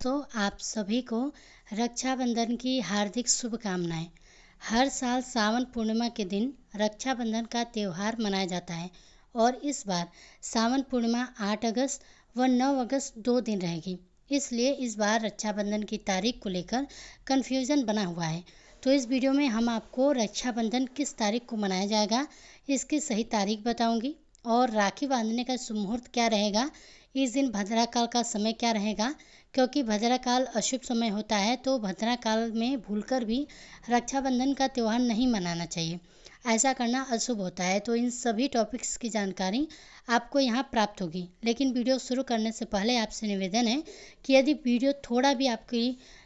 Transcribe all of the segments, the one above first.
तो आप सभी को रक्षाबंधन की हार्दिक शुभकामनाएं। हर साल सावन पूर्णिमा के दिन रक्षाबंधन का त्यौहार मनाया जाता है और इस बार सावन पूर्णिमा 8 अगस्त व 9 अगस्त 2 दिन रहेगी। इसलिए इस बार रक्षाबंधन की तारीख को लेकर कन्फ्यूज़न बना हुआ है। तो इस वीडियो में हम आपको रक्षाबंधन किस तारीख को मनाया जाएगा इसकी सही तारीख बताऊंगी और राखी बांधने का शुभ मुहूर्त क्या रहेगा, इस दिन भद्रा काल का समय क्या रहेगा, क्योंकि भद्रा काल अशुभ समय होता है तो भद्रा काल में भूलकर भी रक्षाबंधन का त्यौहार नहीं मनाना चाहिए। ऐसा करना अशुभ होता है। तो इन सभी टॉपिक्स की जानकारी आपको यहाँ प्राप्त होगी। लेकिन वीडियो शुरू करने से पहले आपसे निवेदन है कि यदि वीडियो थोड़ा भी आपके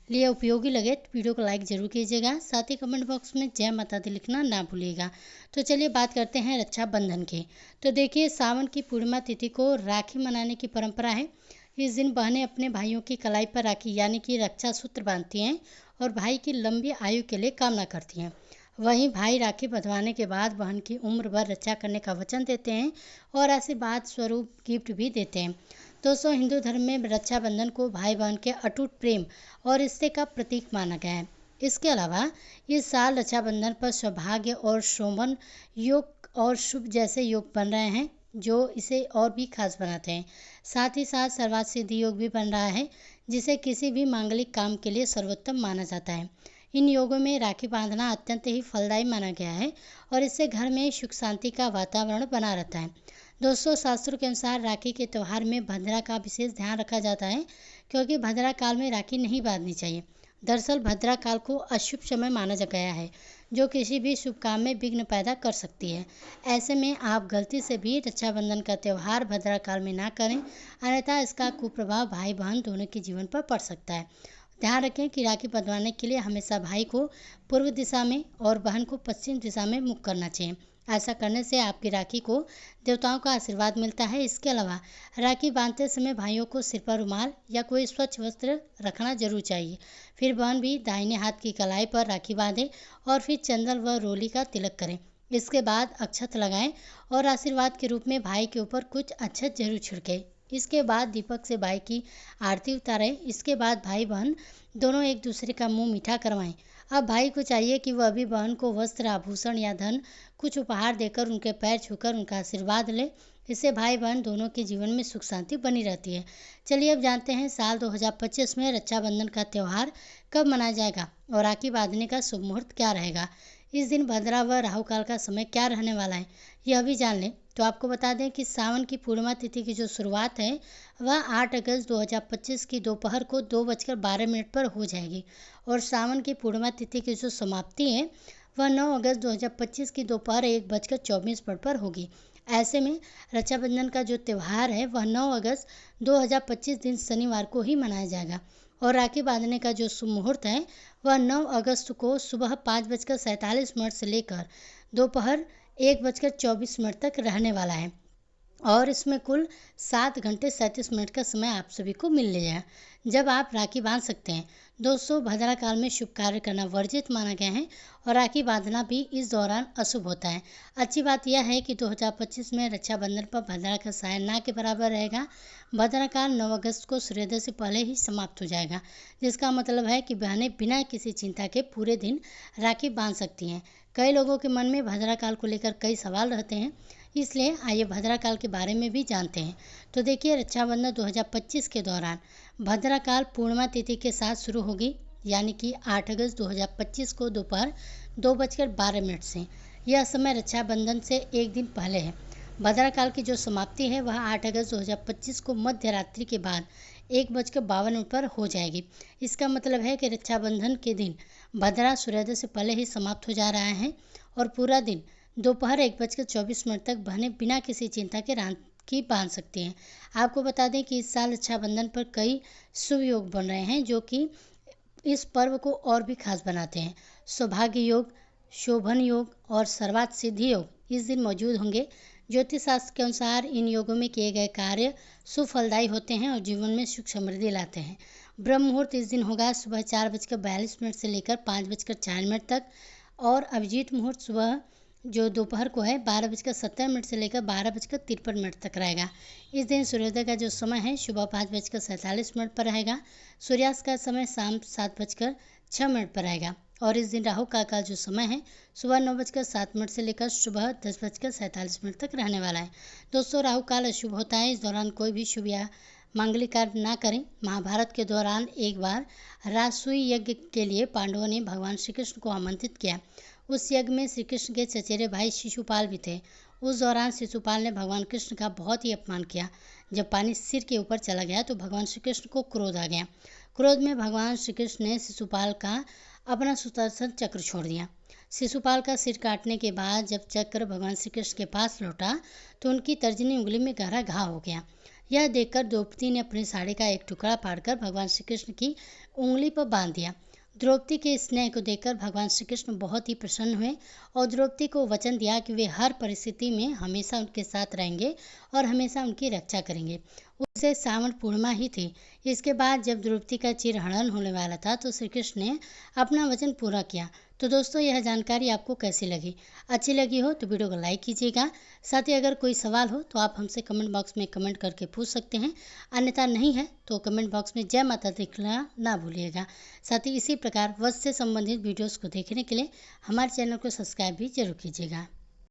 लिए उपयोगी लगे तो वीडियो को लाइक जरूर कीजिएगा, साथ ही कमेंट बॉक्स में जय माता दी लिखना ना भूलिएगा। तो चलिए बात करते हैं रक्षाबंधन की। तो देखिए, सावन की पूर्णिमा तिथि को राखी मनाने की परंपरा है। इस दिन बहनें अपने भाइयों की कलाई पर राखी यानी कि रक्षा सूत्र बांधती हैं और भाई की लंबी आयु के लिए कामना करती हैं। वहीं भाई राखी बंधवाने के बाद बहन की उम्र भर रक्षा करने का वचन देते हैं और आशीर्वाद स्वरूप गिफ्ट भी देते हैं। दोस्तों, हिंदू धर्म में रक्षाबंधन को भाई बहन के अटूट प्रेम और रिश्ते का प्रतीक माना गया है। इसके अलावा इस साल रक्षाबंधन पर सौभाग्य और शोभन योग और शुभ जैसे योग बन रहे हैं जो इसे और भी खास बनाते हैं। साथ ही साथ सर्वार्थ सिद्धि योग भी बन रहा है जिसे किसी भी मांगलिक काम के लिए सर्वोत्तम माना जाता है। इन योगों में राखी बांधना अत्यंत ही फलदायी माना गया है और इससे घर में सुख शांति का वातावरण बना रहता है। दोस्तों, शास्त्रों के अनुसार राखी के त्यौहार में भद्रा का विशेष ध्यान रखा जाता है क्योंकि भद्रा काल में राखी नहीं बांधनी चाहिए। दरअसल भद्रा काल को अशुभ समय माना गया है जो किसी भी शुभ काम में विघ्न पैदा कर सकती है। ऐसे में आप गलती से भी रक्षाबंधन का त्यौहार भद्रा काल में ना करें, अन्यथा इसका कुप्रभाव भाई बहन दोनों के जीवन पर पड़ सकता है। ध्यान रखें कि राखी बंधवाने के लिए हमेशा भाई को पूर्व दिशा में और बहन को पश्चिम दिशा में मुख करना चाहिए। ऐसा करने से आपकी राखी को देवताओं का आशीर्वाद मिलता है। इसके अलावा राखी बांधते समय भाइयों को सिर पर रुमाल या कोई स्वच्छ वस्त्र रखना जरूर चाहिए। फिर बहन भी दाहिने हाथ की कलाई पर राखी बांधे और फिर चंदन व रोली का तिलक करें। इसके बाद अक्षत लगाएं और आशीर्वाद के रूप में भाई के ऊपर कुछ अक्षत जरूर छिड़कें। इसके बाद दीपक से भाई की आरती उतारें। इसके बाद भाई बहन दोनों एक दूसरे का मुंह मीठा करवाएं। अब भाई को चाहिए कि वह भी बहन को वस्त्र, आभूषण या धन कुछ उपहार देकर उनके पैर छूकर उनका आशीर्वाद ले। इससे भाई बहन दोनों के जीवन में सुख शांति बनी रहती है। चलिए अब जानते हैं साल 2025 में रक्षाबंधन का त्यौहार कब मनाया जाएगा और राखी बांधने का शुभ मुहूर्त क्या रहेगा। इस दिन भद्रा व राहु काल का समय क्या रहने वाला है यह भी जान लें। तो आपको बता दें कि सावन की पूर्णिमा तिथि की जो शुरुआत है वह 8 अगस्त 2025 की दोपहर को 2:12 पर हो जाएगी और सावन की पूर्णिमा तिथि की जो समाप्ति है वह 9 अगस्त 2025 की दोपहर 1:24 पर होगी। ऐसे में रक्षाबंधन का जो त्यौहार है वह 9 अगस्त 2025 दिन शनिवार को ही मनाया जाएगा और राखी बांधने का जो शुभ मुहूर्त है वह 9 अगस्त को सुबह 5:47 से लेकर दोपहर 1:24 तक रहने वाला है और इसमें कुल 7 घंटे 37 मिनट का समय आप सभी को मिल लिया है जब आप राखी बांध सकते हैं। दोस्तों, भद्रा काल में शुभ कार्य करना वर्जित माना गया है और राखी बांधना भी इस दौरान अशुभ होता है। अच्छी बात यह है कि 2025 में रक्षाबंधन पर भद्रा का साया ना के बराबर रहेगा। भद्रा काल 9 अगस्त को सूर्योदय से पहले ही समाप्त हो जाएगा, जिसका मतलब है कि बहनें बिना किसी चिंता के पूरे दिन राखी बांध सकती हैं। कई लोगों के मन में भद्रा काल को लेकर कई सवाल रहते हैं, इसलिए आइए भद्रा काल के बारे में भी जानते हैं। तो देखिए, रक्षाबंधन 2025 के दौरान भद्रा काल पूर्णिमा तिथि के साथ शुरू होगी यानी कि 8 अगस्त 2025 को दोपहर 2:12 से। यह समय रक्षाबंधन से एक दिन पहले है। भद्रा काल की जो समाप्ति है वह 8 अगस्त 2025 को मध्य रात्रि के बाद 1:52 पर हो जाएगी। इसका मतलब है कि रक्षाबंधन के दिन भद्रा सूर्योदय से पहले ही समाप्त हो जा रहा है और पूरा दिन दोपहर 1:24 तक बहनें बिना किसी चिंता के राखी बांध सकती हैं। आपको बता दें कि इस साल रक्षाबंधन पर कई शुभ योग बन रहे हैं जो कि इस पर्व को और भी खास बनाते हैं। सौभाग्य योग, शोभन योग और सर्वार्थ सिद्धि योग इस दिन मौजूद होंगे। ज्योतिष शास्त्र के अनुसार इन योगों में किए गए कार्य सुफलदायी होते हैं और जीवन में सुख समृद्धि लाते हैं। ब्रह्म मुहूर्त इस दिन होगा सुबह 4:42 से लेकर 5:04 तक और अभिजीत मुहूर्त सुबह जो दोपहर को है 12:70 से लेकर 12:53 तक रहेगा। इस दिन सूर्योदय का जो समय है सुबह 5:47 पर रहेगा। सूर्यास्त का समय शाम 7:06 पर रहेगा। और इस दिन राहु काल का जो समय है सुबह 9:07 से लेकर सुबह 10:47 तक रहने वाला है। दोस्तों, राहु काल अशुभ होता है। इस दौरान कोई भी शुभ या मांगलिक कार्य ना करें। महाभारत के दौरान एक बार राजसूय यज्ञ के लिए पांडवों ने भगवान श्री कृष्ण को आमंत्रित किया। उस यज्ञ में श्री कृष्ण के चचेरे भाई शिशुपाल भी थे। उस दौरान शिशुपाल ने भगवान कृष्ण का बहुत ही अपमान किया। जब पानी सिर के ऊपर चला गया तो भगवान श्री कृष्ण को क्रोध आ गया। क्रोध में भगवान श्री कृष्ण ने शिशुपाल का अपना सुदर्शन चक्र छोड़ दिया। शिशुपाल का सिर काटने के बाद जब चक्र भगवान श्री कृष्ण के पास लौटा तो उनकी तर्जनी उंगली में गहरा घाव हो गया। यह देखकर द्रौपदी ने अपनी साड़ी का एक टुकड़ा फाड़कर भगवान श्री कृष्ण की उंगली पर बांध दिया। द्रौपदी के स्नेह को देखकर भगवान श्री कृष्ण बहुत ही प्रसन्न हुए और द्रौपदी को वचन दिया कि वे हर परिस्थिति में हमेशा उनके साथ रहेंगे और हमेशा उनकी रक्षा करेंगे। उससे श्रावण पूर्णिमा ही थी। इसके बाद जब द्रौपदी का चिरहरण होने वाला था तो श्री कृष्ण ने अपना वचन पूरा किया। तो दोस्तों, यह जानकारी आपको कैसी लगी? अच्छी लगी हो तो वीडियो को लाइक कीजिएगा। साथ ही अगर कोई सवाल हो तो आप हमसे कमेंट बॉक्स में कमेंट करके पूछ सकते हैं। अन्यथा नहीं है तो कमेंट बॉक्स में जय माता दी लिखना ना भूलिएगा। साथ ही इसी प्रकार वध से संबंधित वीडियोस को देखने के लिए हमारे चैनल को सब्सक्राइब भी जरूर कीजिएगा।